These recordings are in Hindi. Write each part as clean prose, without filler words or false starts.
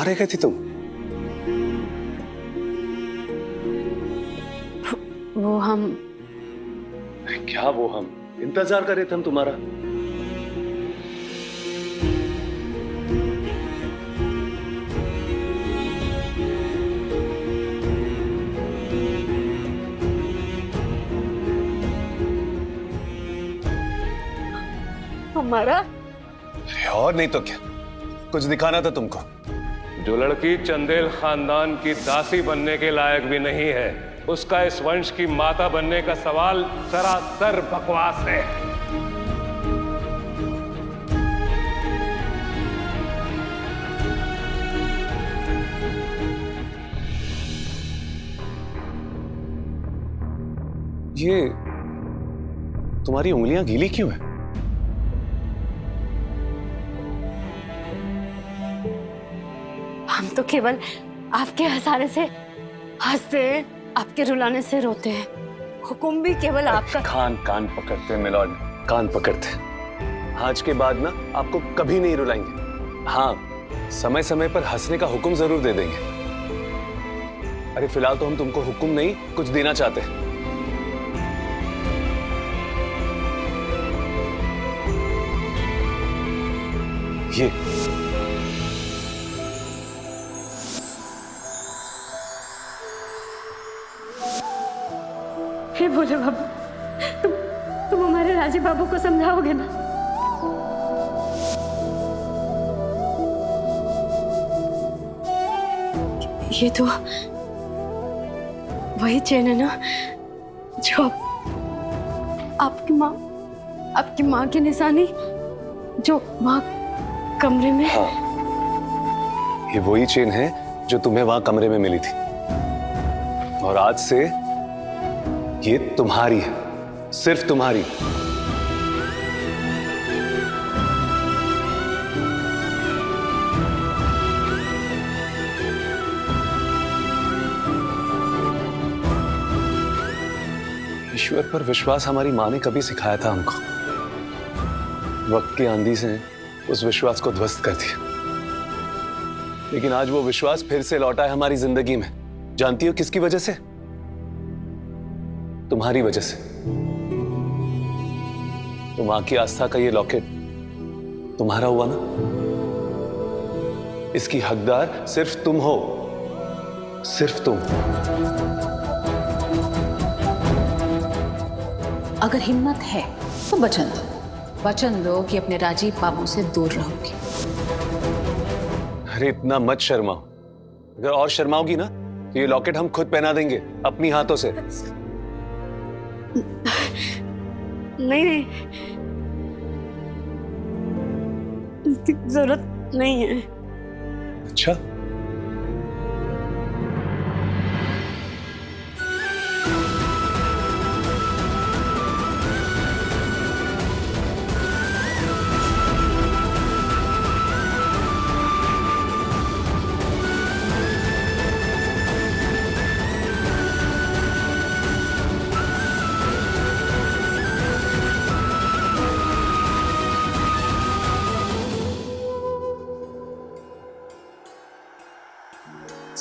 कहाँ रह गई थी तुम? वो हम क्या वो हम? इंतजार कर रहे थे हम तुम्हारा। हमारा अरे और नहीं तो क्या, कुछ दिखाना था तुमको। जो लड़की चंदेल खानदान की दासी बनने के लायक भी नहीं है, उसका इस वंश की माता बनने का सवाल सरासर बकवास है। ये तुम्हारी उंगलियां गीली क्यों है? हम तो केवल आपके हंसाने से हंसते हैं, आपके रुलाने से रोते हैं। हुक्म भी केवल आपका। कान पकड़ते हैं मिलॉर्ड, कान पकड़ते हैं। आज के बाद ना आपको कभी नहीं रुलाएंगे। हाँ, समय समय पर हंसने का हुक्म जरूर दे देंगे। अरे फिलहाल तो हम तुमको हुक्म नहीं, कुछ देना चाहते हैं। हे भोले बाबू, तुम हमारे राजे बाबू को समझाओगे ना? ये तो वही चेन है ना जो आपकी माँ की निशानी जो वहां कमरे में। हाँ, ये वही चेन है जो तुम्हें वहां कमरे में मिली थी, और आज से ये तुम्हारी है, सिर्फ तुम्हारी। ईश्वर पर विश्वास हमारी माँ ने कभी सिखाया था हमको। वक्त की आंधी से उस विश्वास को ध्वस्त कर दिया, लेकिन आज वो विश्वास फिर से लौटा है हमारी जिंदगी में। जानती हो किसकी वजह से? तुम्हारी वजह से। तो मां की आस्था का ये लॉकेट तुम्हारा हुआ ना, इसकी हकदार सिर्फ तुम हो, सिर्फ तुम। अगर हिम्मत है तो वचन दो कि अपने राजीव बाबू से दूर रहोगी। अरे इतना मत शर्माओ, अगर और शर्माओगी ना तो ये लॉकेट हम खुद पहना देंगे अपनी हाथों से। नहीं, इसकी जरूरत नहीं है। अच्छा,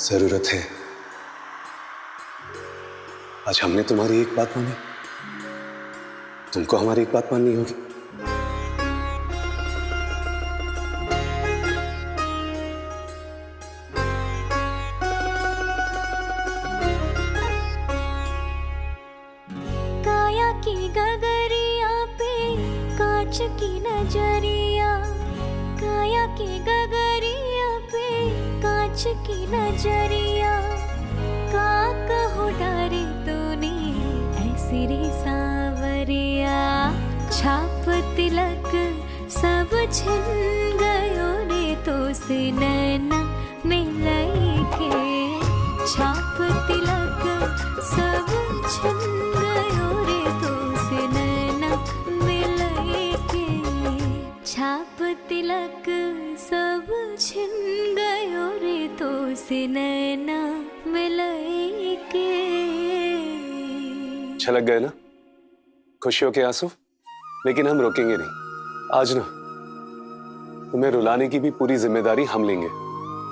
जरूरत है। आज हमने तुम्हारी एक बात मानी, तुमको हमारी एक बात माननी होगी। काया की गगरिया पे कांच की नजरिया, काया की गगरिया पे कांच की नजरिया, का कहो डारे तूने ऐसी रे सावरिया, छाप तिलक सब छिन गयो रे तो से नैना मिलाई के, छाप तिलक सब छिन गयो रे तो से नैना मिलाई के, छाप तिलक सब छिन गयो रे तो से नैना मिलाई के। छलक गए ना खुशियों के आंसू, लेकिन हम रोकेंगे नहीं। आज ना तुम्हें रुलाने की भी पूरी जिम्मेदारी हम लेंगे।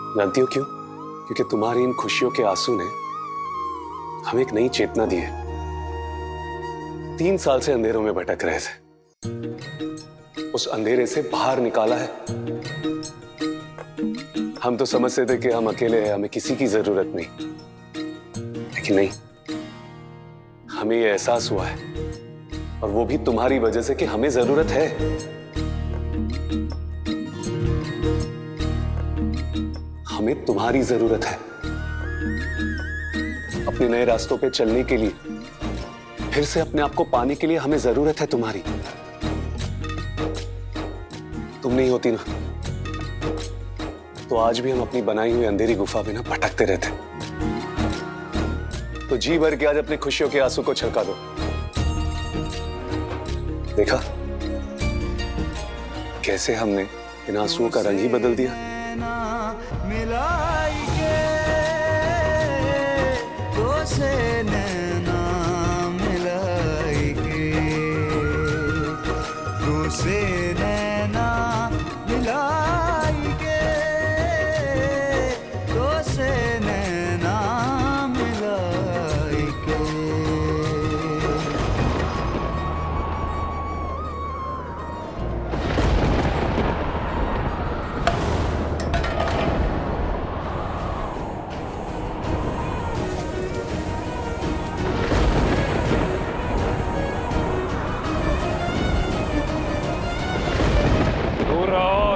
जानती हो क्यों? क्योंकि तुम्हारी इन खुशियों के आंसू ने हमें एक नई चेतना दी है। 3 साल से अंधेरों में भटक रहे थे, उस अंधेरे से बाहर निकाला है। हम तो समझते थे कि हम अकेले हैं, हमें किसी की जरूरत नहीं, लेकिन नहीं, हमें यह एहसास हुआ है, और वो भी तुम्हारी वजह से, कि हमें जरूरत है। हमें तुम्हारी जरूरत है अपने नए रास्तों पे चलने के लिए, फिर से अपने आप को पाने के लिए। हमें जरूरत है तुम्हारी। तुम नहीं होती ना, तो आज भी हम अपनी बनाई हुई अंधेरी गुफा में ना भटकते रहते। तो जी भर के आज अपनी खुशियों के आंसू को छलका दो। देखा कैसे हमने इन आंसुओं का रंग ही बदल दिया। मिलाई के तो से नैना मिलाई के, तो से नैना मिलाई के, तो से नैना मिलाई के।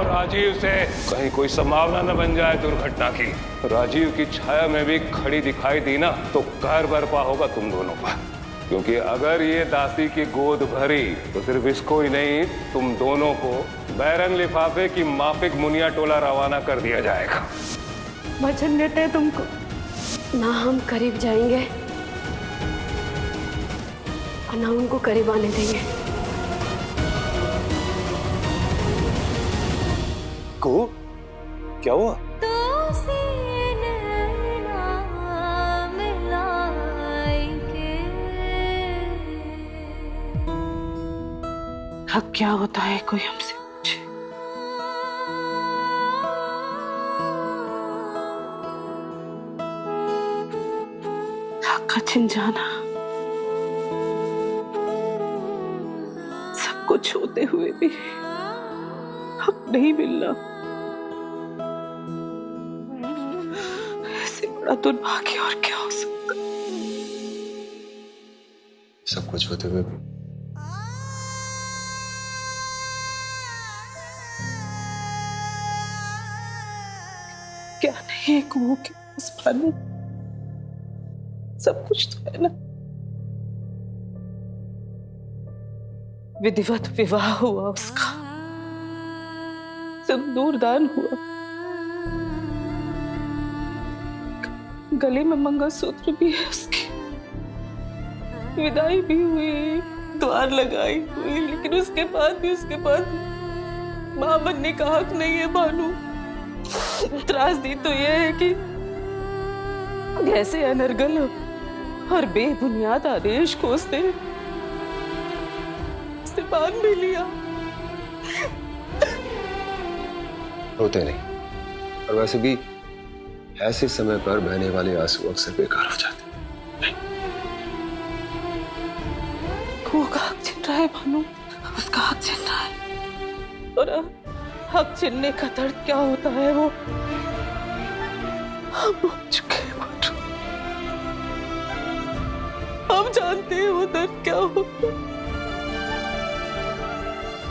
राजीव से कहीं कोई संभावना न बन जाए दुर्घटना की। राजीव की छाया में भी खड़ी दिखाई दी ना, तो कहर बरपा होगा तुम दोनों पर। क्योंकि अगर ये दासी की गोद भरी तो सिर्फ इसको ही नहीं, तुम दोनों को बैरंग लिफाफे की माफिक मुनिया टोला रवाना कर दिया जाएगा। वचन देते हैं तुमको, ना हम करीब जाएंगे और ना उनको करीब आने देंगे। को क्या हुआ? तो से नैना मिलाई के। अब क्या होता है, कोई हमसे पूछे। हक का छिन जाना, सब कुछ होते हुए भी हक नहीं मिलना, ऐसे बड़ा दुर्भाग्य और क्या हो सकता। सब कुछ होते हुए भी क्या नहीं है कुओं के पास पानी, सब कुछ तो है ना। विधिवत विवाह हुआ उसका, सिंदूर दान हुआ, गले में मंगलसूत्र भी है उसकी, विदाई भी हुई, द्वार लगाई हुई, लेकिन उसके बाद भी उसके पास मां बनने का हक नहीं है भानु। त्रासदी तो यह है कि कैसे अनर्गल और बेबुनियाद आदेश को उसने बांध भी लिया। रोते नहीं, और वैसे भी ऐसे समय पर बहने वाले आंसू अक्सर बेकार हो जाते। वो का हक छीन रहा है भानु, उसका हक छीन रहा है, और हक छीनने का दर्द क्या होता है वो हम भूल चुके हैं भानु। हम जानते हैं वो दर्द क्या होता है।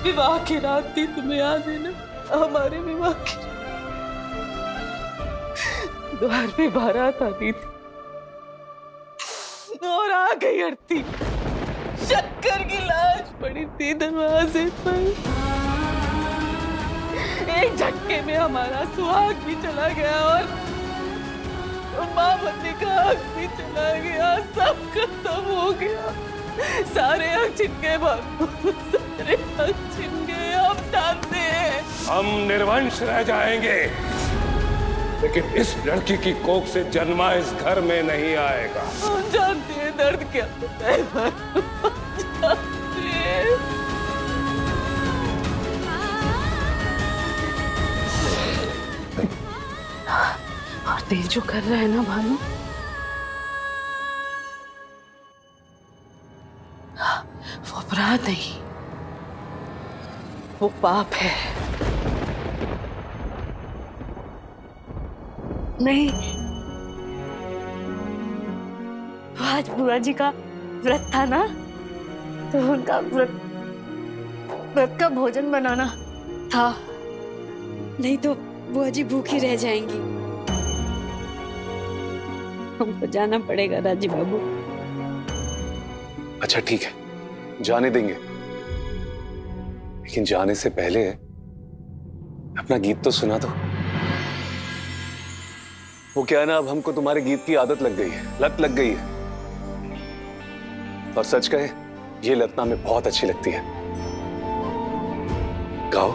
विवाह की रात थी, तुम्हें याद है ना, हमारे विवाह की द्वार पे बारात आनी थी और आ गई आरती। शक्कर की लाश पड़ी थी दरवाजे पर। एक झटके में हमारा सुहाग भी चला गया और मां बनने का हक भी चला गया, सब खत्म हो गया। सारे हक छिन गए भानु, सारे हक छिन गए। हम जानते हैं हम निर्वंश रह जाएंगे, लेकिन इस लड़की की कोख से जन्मा इस घर में नहीं आएगा। हम जानते हैं दर्द क्या होता है भानु, जानते हैं। देव जो कर रहा है ना भानु, वो अपराध नहीं, वो पाप है। नहीं, वो आज बुआ जी का व्रत था ना, तो उनका व्रत का भोजन बनाना था, नहीं तो बुआ जी भूखी रह जाएंगी। हमको जाना पड़ेगा राजी बाबू। अच्छा ठीक है, जाने देंगे, लेकिन जाने से पहले अपना गीत तो सुना दो। वो क्या है ना, अब हमको तुम्हारे गीत की आदत लग गई है, लत लग गई है। और सच कहे, ये लत ना हमें बहुत अच्छी लगती है। गाओ।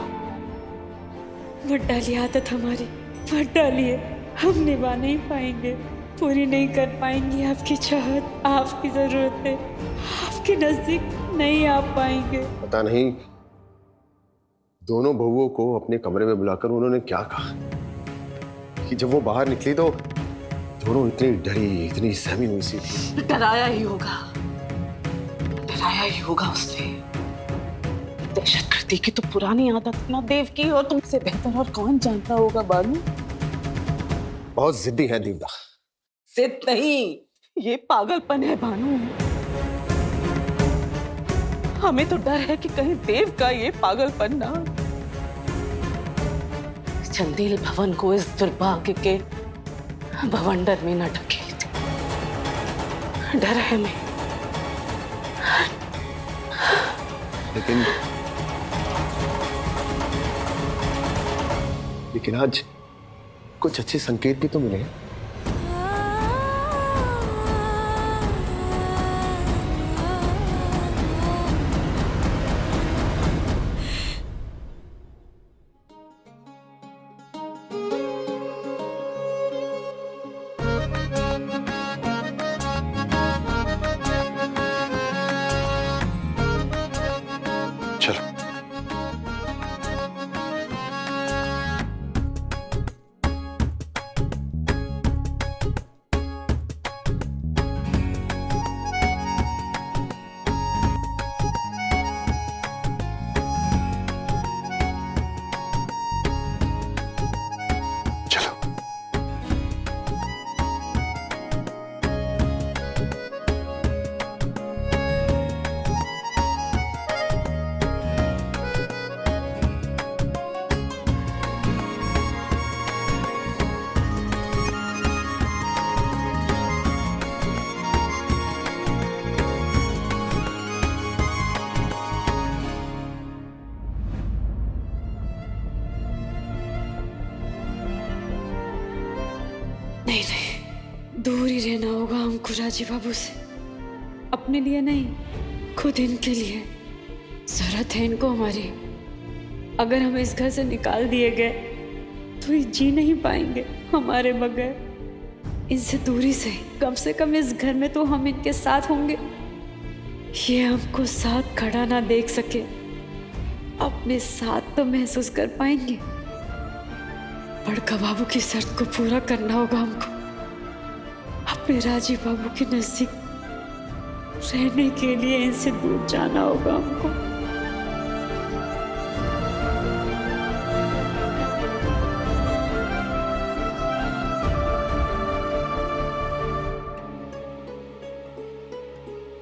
मत डालिए आदत हमारी, मत डालिए। हम निभा नहीं पाएंगे, पूरी नहीं कर पाएंगे आपकी चाहत, आपकी जरूरतें, आपके नजदीक नहीं आ पाएंगे। पता नहीं दोनों बहुओं को अपने कमरे में बुलाकर उन्होंने क्या कहा कि जब वो बाहर निकली तो दोनों इतनी डरी, इतनी सहमी हुई सी थी। डराया ही होगा, डराया ही होगा उसने। दहशतगर्दी की तो पुरानी आदत ना देव की, और तुमसे बेहतर और कौन जानता होगा बानू। बहुत जिद्दी है दीवदा। जिद नहीं, ये पागलपन है भानु। हमें तो डर है कि कहीं देव का ये पागलपन ना चंदेल भवन को इस दुर्भाग्य के भवंडर में न ढकेल दे। डर है हमें। लेकिन आज कुछ अच्छे संकेत भी तो मिले हैं। चलो। चलो। नहीं नहीं, दूर ही रहना होगा हमको राजी बाबू से। अपने लिए नहीं, खुद इनके लिए। जरूरत है इनको हमारी। अगर हम इस घर से निकाल दिए गए तो ये जी नहीं पाएंगे हमारे बगैर। इनसे दूरी से कम इस घर में तो हम इनके साथ होंगे। ये हमको साथ खड़ा ना देख सके, अपने साथ तो महसूस कर पाएंगे। बड़का बाबू की शर्त को पूरा करना होगा हमको। अपने राजी बाबू के नजदीक रहने के लिए इनसे दूर जाना होगा हमको।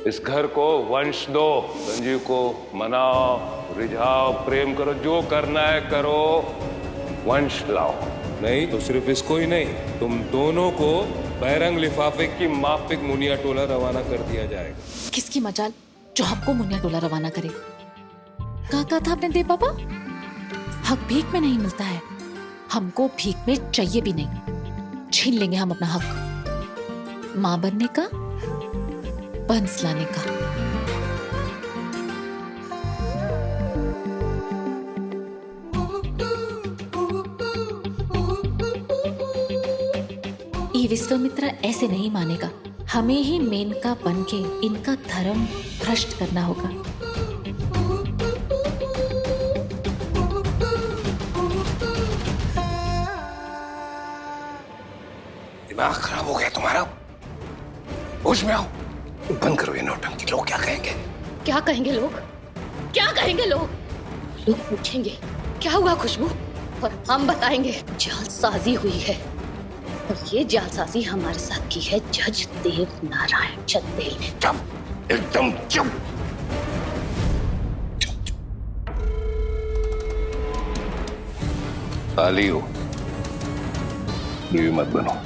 इस घर को वंश दो, संजीव को मनाओ, रिझाओ, प्रेम करो, जो करना है करो, वंश लाओ। नहीं तो सिर्फ इसको ही नहीं, तुम दोनों को बैरंग लिफाफे की माफिक मुनिया टोला रवाना कर दिया जाएगा। किसकी मजाल जो आपको मुनिया टोला रवाना करे? कहा था आपने देव बाबा? हक भीख में नहीं मिलता है, हमको भीख में चाहिए भी नहीं। छीन लेंगे हम अपना हक, मां बनने का, बंस लाने का। ये विश्वामित्र ऐसे नहीं मानेगा। हमें ही मेनका बन के इनका धर्म भ्रष्ट करना होगा। दिमाग खराब हो गया तुम्हारा? होश में आओ, बंद करो ये नौटंकी। लोग क्या कहेंगे? क्या कहेंगे लोग? क्या कहेंगे लोग? लोग पूछेंगे क्या हुआ खुशबू, और हम बताएंगे जालसाजी हुई है। और ये जालसाजी हमारे साथ की है जज देव नारायण चंदेल ने। चुप, एकदम चुप। खाली हो, ये मत बनो।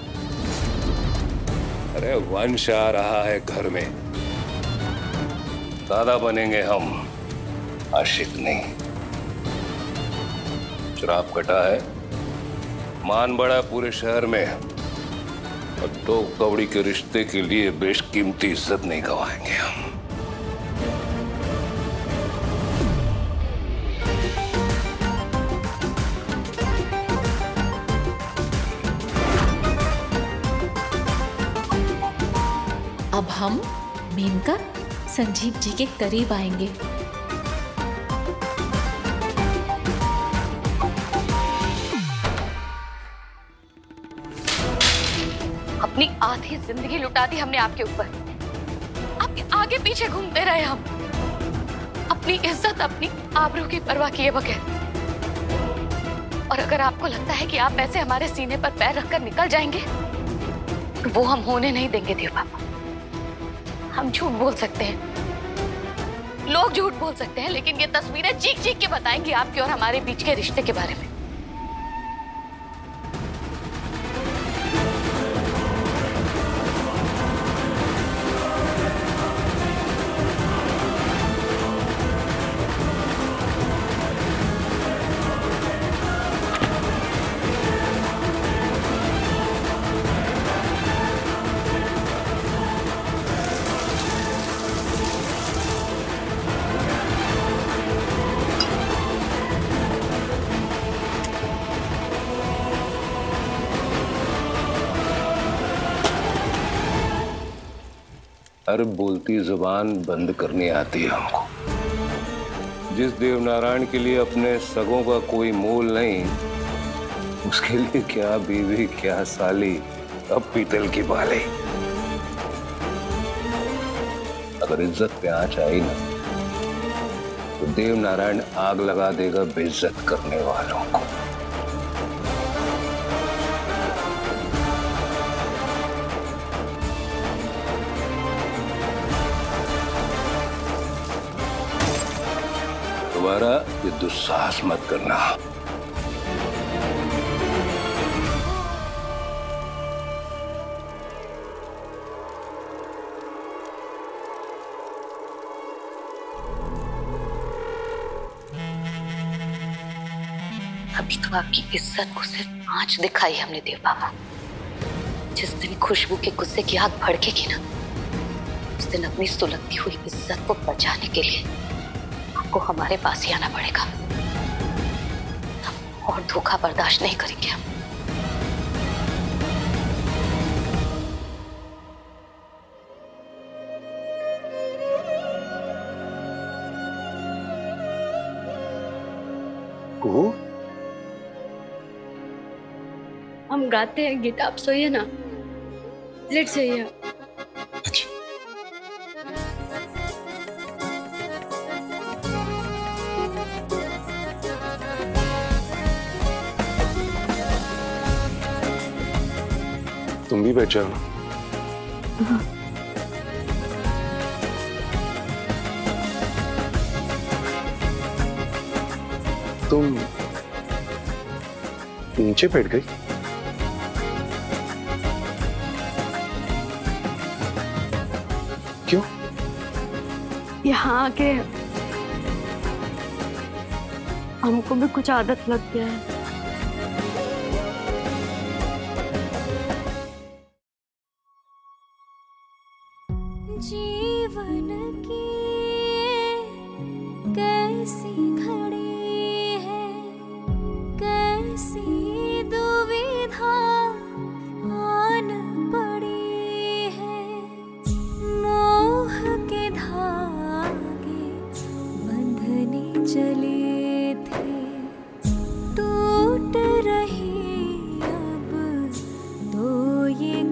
अरे वंश आ रहा है घर में, दादा बनेंगे हम, आशिक नहीं। शराब कटा है, मान बड़ा है पूरे शहर में, और दो कौड़ी के रिश्ते के लिए बेशकीमती इज्जत नहीं गवाएंगे हम। अब हम मेनका संजीव जी के करीब आएंगे। अपनी आधी जिंदगी लुटा दी हमने आपके ऊपर, आपके आगे पीछे घूमते रहे हम, अपनी इज्जत अपनी आबरू की परवाह किए बगैर। और अगर आपको लगता है कि आप ऐसे हमारे सीने पर पैर रखकर निकल जाएंगे, तो वो हम होने नहीं देंगे देव बाबा। हम झूठ बोल सकते हैं, लोग झूठ बोल सकते हैं, लेकिन ये तस्वीरें चीख चीख के बताएंगी आपके और हमारे बीच के रिश्ते के बारे में। हर बोलती जुबान बंद करनी आती है हमको। जिस देवनारायण के लिए अपने सगों का कोई मोल नहीं, उसके लिए क्या बीवी क्या साली, अब पीतल की बाली। अगर इज्जत पे आंच आई ना, तो देवनारायण आग लगा देगा बेइज्जत करने वालों को। दोबारा ये दुस्साहस मत करना। अभी तो आपकी इज्जत को सिर्फ आंच दिखाई हमने देव बाबा। जिस दिन खुशबू के गुस्से की आग भड़केगी ना, उस दिन अपनी सुलगती हुई इज्जत को बचाने के लिए आपको हमारे पास ही आना पड़ेगा। हम और धोखा बर्दाश्त नहीं करेंगे हम। कुहू, हम गाते हैं गीत, आप सोइए ना, लेट जाइए। अच्छा। तुम भी बैठ जाओ ना। तुम नीचे बैठ गई? क्यों? यहाँ आके हमको भी कुछ आदत लग गया है। जीवन की कैसी घड़ी है, कैसी दुविधा आन पड़ी है। मोह के धागे बंधने चले थे, टूट रही अब तो ये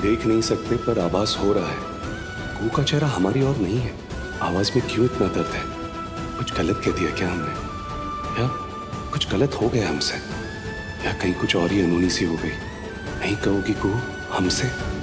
देख नहीं सकते पर आभास हो रहा है। कू का चेहरा हमारी ओर नहीं है। आवाज में क्यों इतना दर्द है? कुछ गलत कह दिया क्या हमने? या कुछ गलत हो गया हमसे? या कहीं कुछ और ही अनहोनी सी हो गई? नहीं कहोगी कू हमसे?